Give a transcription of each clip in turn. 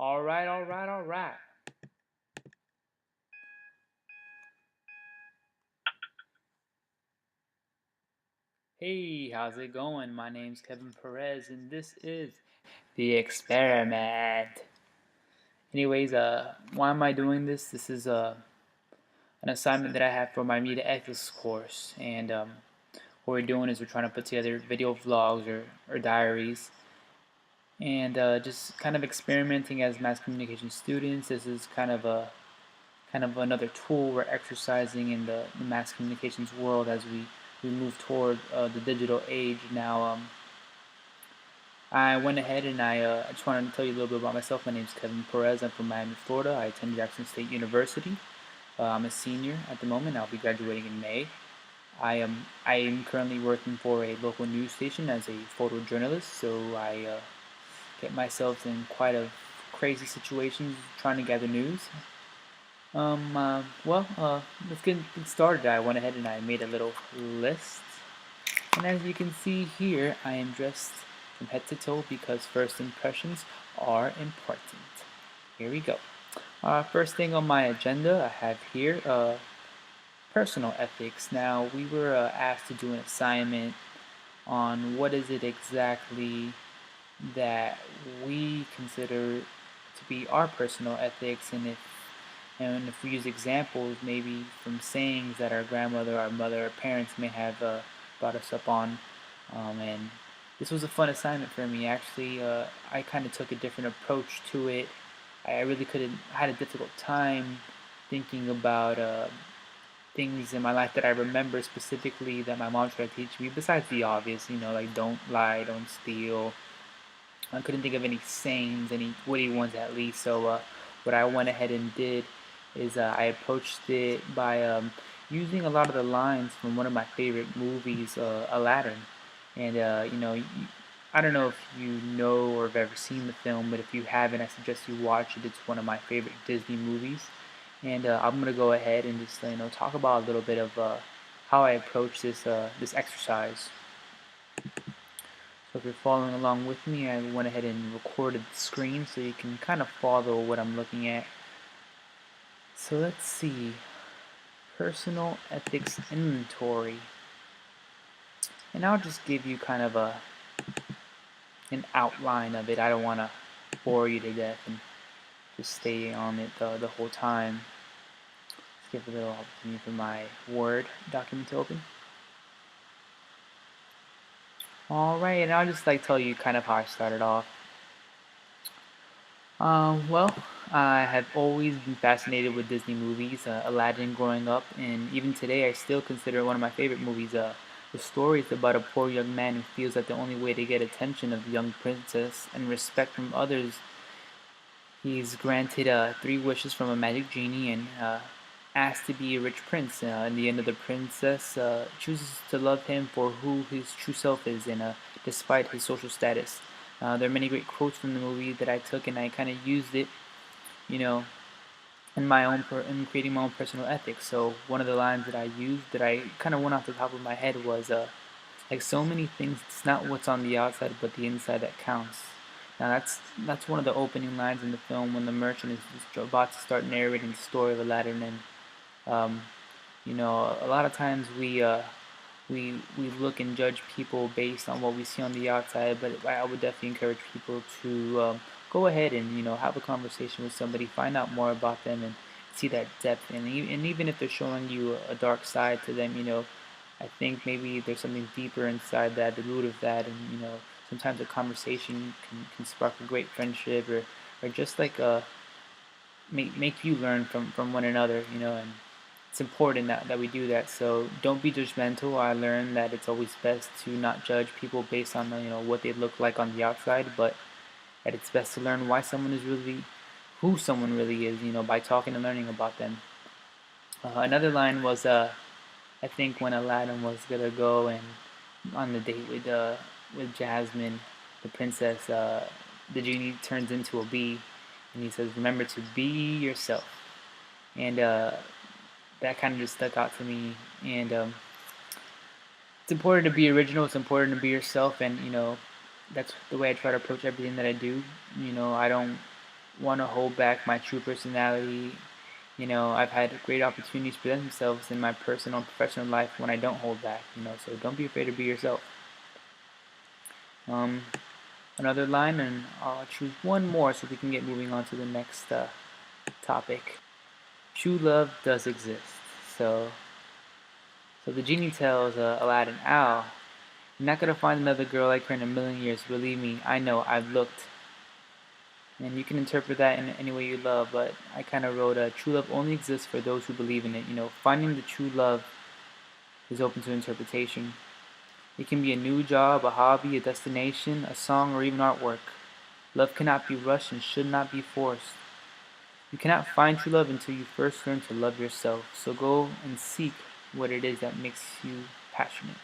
All right, all right, all right. Hey, how's it going? My name's Kevin Perez, and this is the experiment. Anyways, why am I doing this? This is an assignment that I have for my media ethics course, and what we're doing is we're trying to put together video vlogs or diaries, and just kind of experimenting as mass communication students. This is kind of another tool we're exercising in the mass communications world as we move toward the digital age now. I went ahead and I just wanted to tell you a little bit about myself. My name is Kevin Perez. I'm from Miami, Florida. I attend Jackson State University. I'm a senior at the moment. I'll be graduating in May. I am currently working for a local news station as a photojournalist, so I get myself in quite a crazy situations trying to gather news. Let's get started. I went ahead and I made a little list. And as you can see here, I am dressed from head to toe because first impressions are important. Here we go. First thing on my agenda, I have here personal ethics. Now, we were asked to do an assignment on what is it exactly that we consider to be our personal ethics, and if we use examples, maybe from sayings that our grandmother, our mother, our parents may have brought us up on. And this was a fun assignment for me. Actually, I kind of took a different approach to it. I really couldn't, I had a difficult time thinking about things in my life that I remember specifically that my mom tried to teach me, besides the obvious, like don't lie, don't steal. I couldn't think of any sayings, any witty ones at least. So what I went ahead and did is I approached it by using a lot of the lines from one of my favorite movies, Aladdin. And I don't know if you know or have ever seen the film, but if you haven't, I suggest you watch it. It's one of my favorite Disney movies. And I'm gonna go ahead and just talk about a little bit of how I approach this exercise. So if you're following along with me, I went ahead and recorded the screen so you can kind of follow what I'm looking at. So let's see. Personal ethics inventory. And I'll just give you kind of an outline of it. I don't want to bore you to death and just stay on it the whole time. Let's give a little opportunity for my Word document to open. Alright, and I'll just tell you kind of how I started off. Well, I have always been fascinated with Disney movies, Aladdin growing up, and even today I still consider it one of my favorite movies. The story is about a poor young man who feels that the only way to get attention of the young princess and respect from others, he's granted 3 wishes from a magic genie and asked to be a rich prince. In the end, the princess chooses to love him for who his true self is, and despite his social status. There are many great quotes from the movie that I took, and I kind of used it, you know, in creating my own personal ethics. So one of the lines that I used that I kind of went off the top of my head was, like so many things, it's not what's on the outside, but the inside that counts. Now that's one of the opening lines in the film when the merchant is about to start narrating the story of Aladdin, and um, a lot of times we look and judge people based on what we see on the outside, but I would definitely encourage people to go ahead and have a conversation with somebody, find out more about them, and see that depth. And even if they're showing you a dark side to them, I think maybe there's something deeper inside that, the root of that, and sometimes a conversation can spark a great friendship, or just make you learn from one another, and it's important that we do that. So don't be judgmental. I learned that it's always best to not judge people based on what they look like on the outside, but that it's best to learn who someone really is, by talking and learning about them. Another line was I think when Aladdin was gonna go and on the date with Jasmine, the princess, the genie turns into a bee, and he says, "Remember to be yourself." And that kind of just stuck out to me. And it's important to be original. It's important to be yourself, and that's the way I try to approach everything that I do. I don't want to hold back my true personality. I've had great opportunities present themselves in my personal and professional life when I don't hold back. So don't be afraid to be yourself. Um, Another line, and I'll choose one more so we can get moving on to the next topic. True love does exist. So, so the genie tells Aladdin, "Ow, you're not gonna find another girl like her in a million years. Believe me, I know. I've looked." And you can interpret that in any way you love, but I kind of wrote, "True love only exists for those who believe in it." Finding the true love is open to interpretation. It can be a new job, a hobby, a destination, a song, or even artwork. Love cannot be rushed and should not be forced. You cannot find true love until you first learn to love yourself. So go and seek what it is that makes you passionate.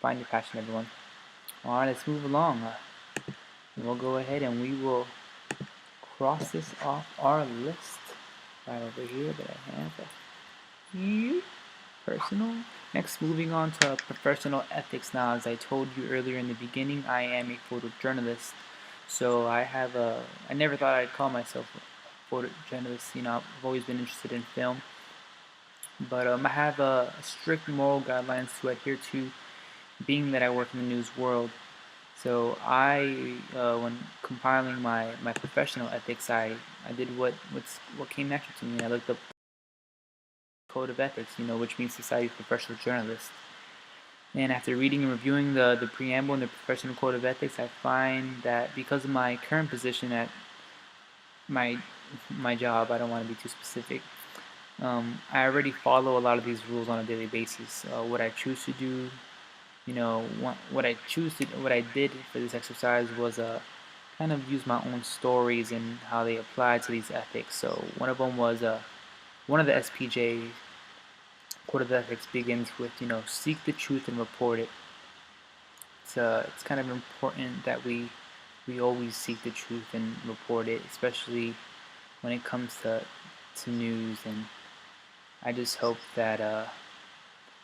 Find your passion, everyone. Alright, let's move along. We'll go ahead and we will cross this off our list right over here that I have here. Personal. Next, moving on to professional ethics. Now, as I told you earlier in the beginning, I am a photojournalist. So I never thought I'd call myself a photojournalist. I've always been interested in film. But I have strict moral guidelines to adhere to, being that I work in the news world. So when compiling my professional ethics, I did what came natural to me. I looked up code of ethics, which means Society of Professional Journalists. And after reading and reviewing the preamble and the professional code of ethics, I find that because of my current position at my job, I don't want to be too specific. I already follow a lot of these rules on a daily basis. What I choose to do, what I did for this exercise was kind of use my own stories and how they apply to these ethics. So one of them was one of the SPJ code of ethics begins with seek the truth and report it. It's kind of important that we always seek the truth and report it, especially when it comes to news. And I just hope that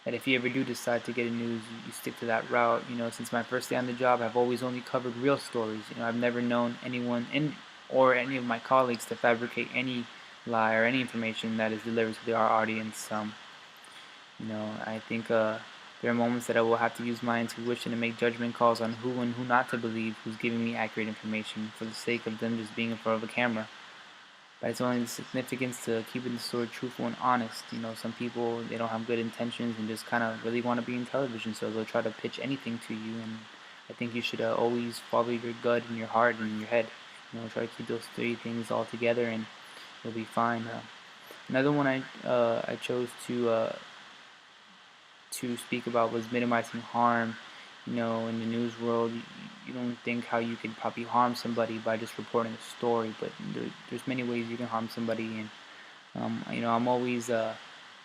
if you ever do decide to get a news, you stick to that route. Since my first day on the job, I've always only covered real stories. I've never known anyone or any of my colleagues to fabricate any lie or any information that is delivered to our audience. I think there are moments that I will have to use my intuition to make judgment calls on who and who not to believe, who's giving me accurate information for the sake of them just being in front of a camera. But it's only the significance to keeping the story truthful and honest. Some people, they don't have good intentions and just kind of really want to be in television, so they'll try to pitch anything to you. And I think you should always follow your gut and your heart and your head. Try to keep those three things all together, and you'll be fine. Another one I chose to speak about was minimizing harm. In the news world, you don't think how you could probably harm somebody by just reporting a story, but there's many ways you can harm somebody. And I'm always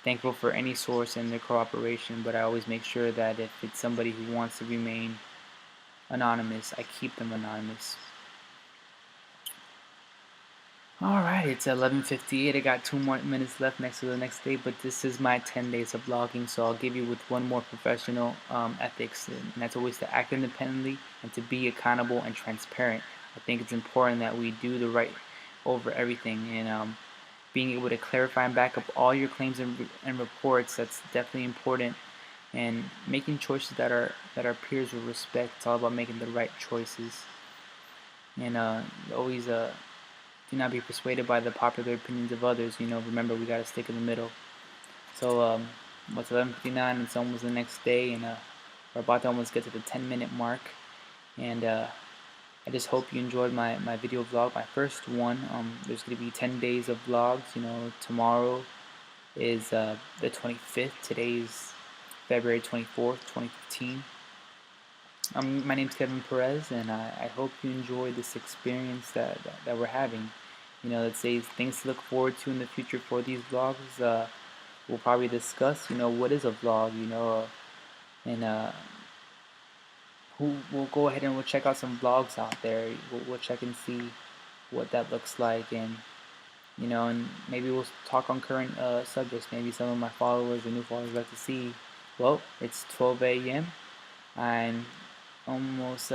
thankful for any source and their cooperation, but I always make sure that if it's somebody who wants to remain anonymous, I keep them anonymous. Alright, it's 11:58. I got 2 more minutes left next to the next day, but this is my 10 days of vlogging, so I'll give you with one more professional ethics, and that's always to act independently and to be accountable and transparent. I think it's important that we do the right over everything, and being able to clarify and back up all your claims and reports, that's definitely important. And making choices that our peers will respect. It's all about making the right choices, and always do not be persuaded by the popular opinions of others. Remember, we gotta stick in the middle. So, what's 11:59? It's almost the next day, and we're about to almost get to the 10-minute mark. And I just hope you enjoyed my video vlog, my first one. There's gonna be 10 days of vlogs. Tomorrow is the 25th. Today's February 24th, 2015. My name's Kevin Perez, and I hope you enjoy this experience that we're having. Let's say things to look forward to in the future for these vlogs. We'll probably discuss, what is a vlog, and we'll go ahead and we'll check out some vlogs out there. We'll check and see what that looks like, and and maybe we'll talk on current subjects. Maybe some of my followers or new followers like to see. Well, it's 12 a.m. I'm almost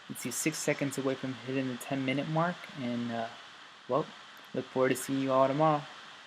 You see 6 seconds away from hitting the 10-minute mark, and well, look forward to seeing you all tomorrow.